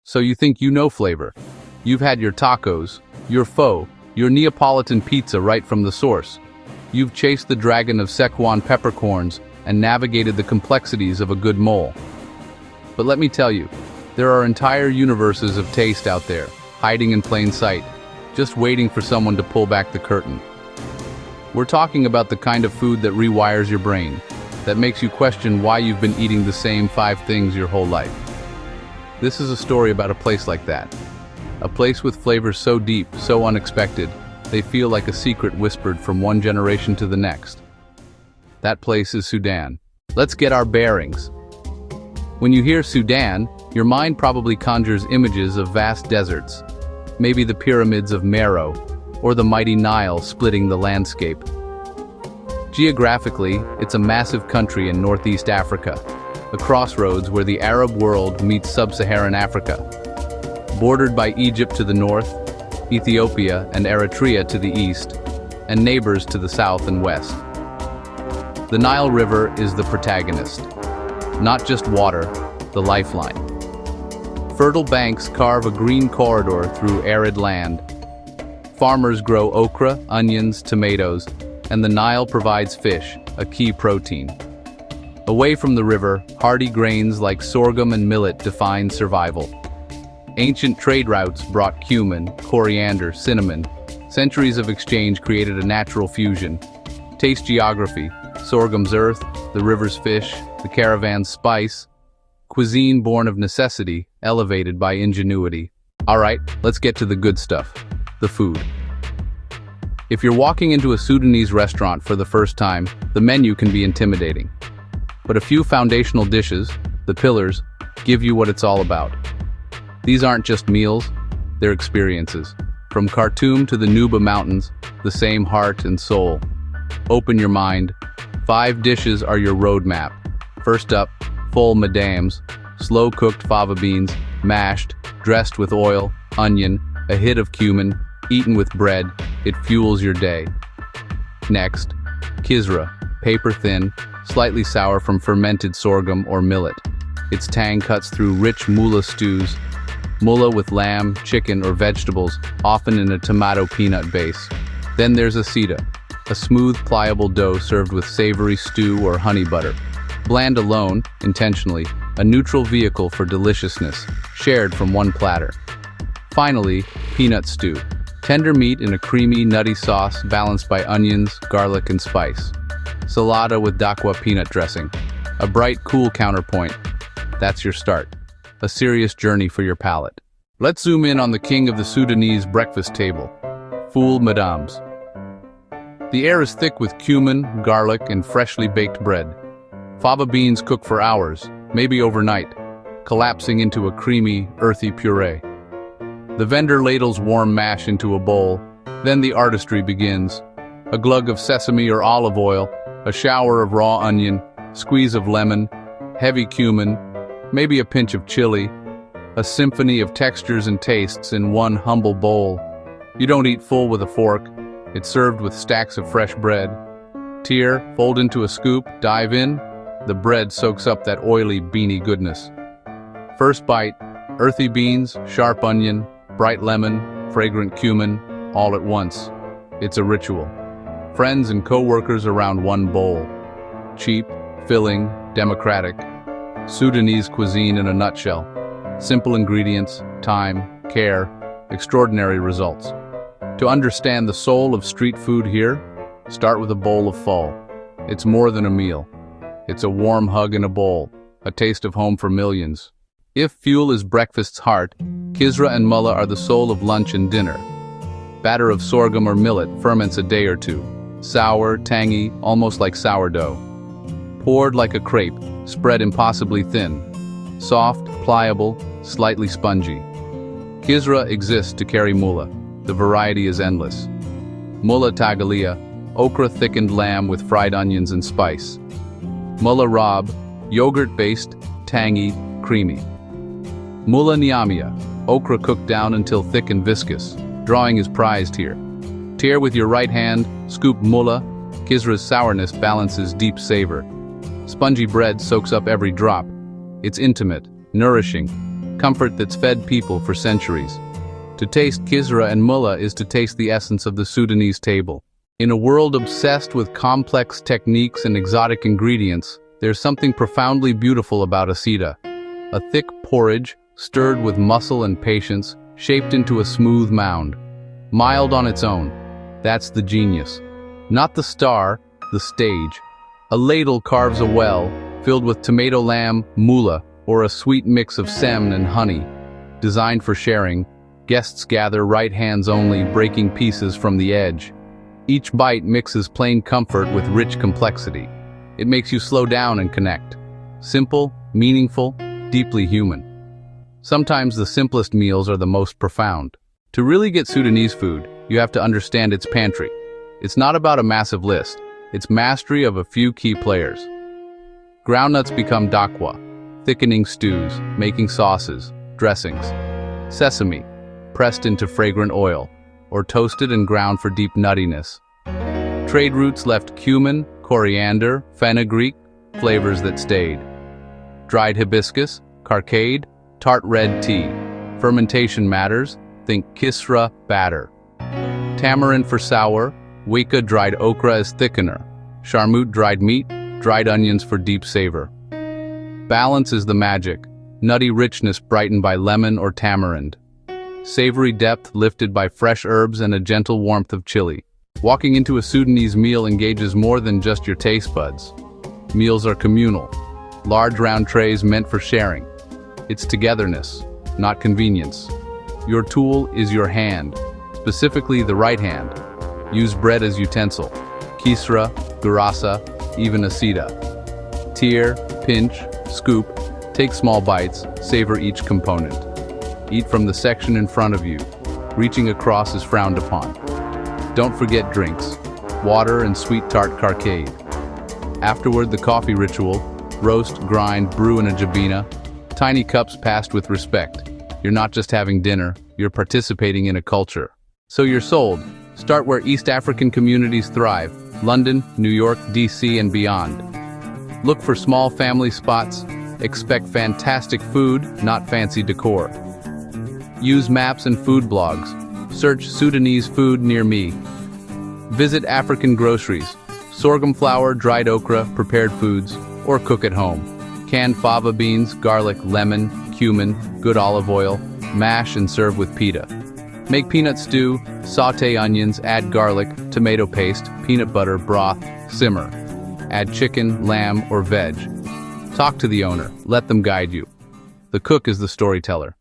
So you think you know flavor. You've had your tacos, your pho, your Neapolitan pizza right from the source. You've chased the dragon of Szechuan peppercorns and navigated the complexities of a good mole. But let me tell you, there are entire universes of taste out there, hiding in plain sight, just waiting for someone to pull back the curtain. We're talking about the kind of food that rewires your brain, that makes you question why you've been eating the same 5 things your whole life. This is a story about a place like that. A place with flavors so deep, so unexpected, they feel like a secret whispered from one generation to the next. That place is Sudan. Let's get our bearings. When you hear Sudan, your mind probably conjures images of vast deserts, maybe the pyramids of Meroe, or the mighty Nile splitting the landscape. Geographically, it's a massive country in Northeast Africa, a crossroads where the Arab world meets sub-Saharan Africa. Bordered by Egypt to the north, Ethiopia and Eritrea to the east, and neighbors to the south and west. The Nile River is the protagonist. Not just water, the lifeline. Fertile banks carve a green corridor through arid land. Farmers grow okra, onions, tomatoes, and the Nile provides fish, a key protein. Away from the river, hardy grains like sorghum and millet define survival. Ancient trade routes brought cumin, coriander, cinnamon. Centuries of exchange created a natural fusion. Taste geography, sorghum's earth, the river's fish, the caravan's spice. Cuisine born of necessity, elevated by ingenuity. Alright, let's get to the good stuff, the food. If you're walking into a Sudanese restaurant for the first time, the menu can be intimidating. But a few foundational dishes, the pillars, give you what it's all about. These aren't just meals, they're experiences. From Khartoum to the Nuba Mountains, the same heart and soul. Open your mind. 5 dishes are your roadmap. First up, full madams, slow-cooked fava beans, mashed, dressed with oil, onion, a hit of cumin, eaten with bread, it fuels your day. Next, kisra, paper-thin, slightly sour from fermented sorghum or millet. Its tang cuts through rich mullah stews, mullah with lamb, chicken, or vegetables, often in a tomato peanut base. Then there's asida, a smooth, pliable dough served with savory stew or honey butter. Bland alone, intentionally, a neutral vehicle for deliciousness, shared from one platter. Finally, peanut stew, tender meat in a creamy, nutty sauce balanced by onions, garlic, and spice. Salada with dakwa peanut dressing, a bright, cool counterpoint. That's your start. A serious journey for your palate. Let's zoom in on the king of the Sudanese breakfast table, full madams. The air is thick with cumin, garlic, and freshly baked bread. Fava beans cook for hours, maybe overnight, collapsing into a creamy, earthy puree. The vendor ladles warm mash into a bowl, then the artistry begins. A glug of sesame or olive oil, a shower of raw onion, squeeze of lemon, heavy cumin, maybe a pinch of chili, a symphony of textures and tastes in one humble bowl. You don't eat full with a fork, it's served with stacks of fresh bread. Tear, fold into a scoop, dive in, the bread soaks up that oily, beany goodness. First bite, earthy beans, sharp onion, bright lemon, fragrant cumin, all at once. It's a ritual. Friends and co-workers around one bowl. Cheap, filling, democratic. Sudanese cuisine in a nutshell. Simple ingredients, time, care, extraordinary results. To understand the soul of street food here, start with a bowl of pho. It's more than a meal. It's a warm hug in a bowl, a taste of home for millions. If fuel is breakfast's heart, kisra and mullah are the soul of lunch and dinner. Batter of sorghum or millet ferments a day or two. Sour, tangy, almost like sourdough. Poured like a crepe, spread impossibly thin. Soft, pliable, slightly spongy. Kisra exists to carry mullah. The variety is endless. Mullah tagalia, okra-thickened lamb with fried onions and spice. Mullah rab, yogurt-based, tangy, creamy. Mullah niamia, okra cooked down until thick and viscous. Drawing is prized here. Tear with your right hand, scoop mullah. Kisra's sourness balances deep savor. Spongy bread soaks up every drop. It's intimate, nourishing. comfort that's fed people for centuries. To taste kisra and mullah is to taste the essence of the Sudanese table. In a world obsessed with complex techniques and exotic ingredients, there's something profoundly beautiful about asida. A thick porridge, stirred with muscle and patience, shaped into a smooth mound. Mild on its own. That's the genius. Not the star, the stage. A ladle carves a well, filled with tomato lamb, mullah, or a sweet mix of semn and honey. Designed for sharing, guests gather right hands only, breaking pieces from the edge. Each bite mixes plain comfort with rich complexity. It makes you slow down and connect. Simple, meaningful, deeply human. Sometimes the simplest meals are the most profound. To really get Sudanese food, you have to understand its pantry. It's not about a massive list. It's mastery of a few key players. Groundnuts become dakwa, thickening stews, making sauces, dressings. Sesame, pressed into fragrant oil, or toasted and ground for deep nuttiness. Trade routes left cumin, coriander, fenugreek, flavors that stayed. Dried hibiscus, carcade, tart red tea. Fermentation matters, think kisra batter. Tamarind for sour, wika dried okra as thickener. Charmut dried meat, dried onions for deep savor. Balance is the magic, nutty richness brightened by lemon or tamarind. Savory depth lifted by fresh herbs and a gentle warmth of chili. Walking into a Sudanese meal engages more than just your taste buds. Meals are communal. Large round trays meant for sharing. It's togetherness, not convenience. Your tool is your hand, specifically the right hand. Use bread as utensil. Kisra, gurassa, even asida. Tear, pinch, scoop, take small bites, savor each component. Eat from the section in front of you. Reaching across is frowned upon. Don't forget drinks. Water and sweet tart carcade. Afterward, the coffee ritual. Roast, grind, brew in a jabina. Tiny cups passed with respect. You're not just having dinner, you're participating in a culture. So you're sold. Start where East African communities thrive. London, New York, DC, and beyond. Look for small family spots. Expect fantastic food, not fancy decor. Use maps and food blogs. Search Sudanese food near me. Visit African groceries. Sorghum flour, dried okra, prepared foods, or cook at home. Canned fava beans, garlic, lemon, cumin, good olive oil. Mash and serve with pita. Make peanut stew, saute onions, add garlic, tomato paste, peanut butter, broth, simmer. Add chicken, lamb, or veg. Talk to the owner, let them guide you. The cook is the storyteller.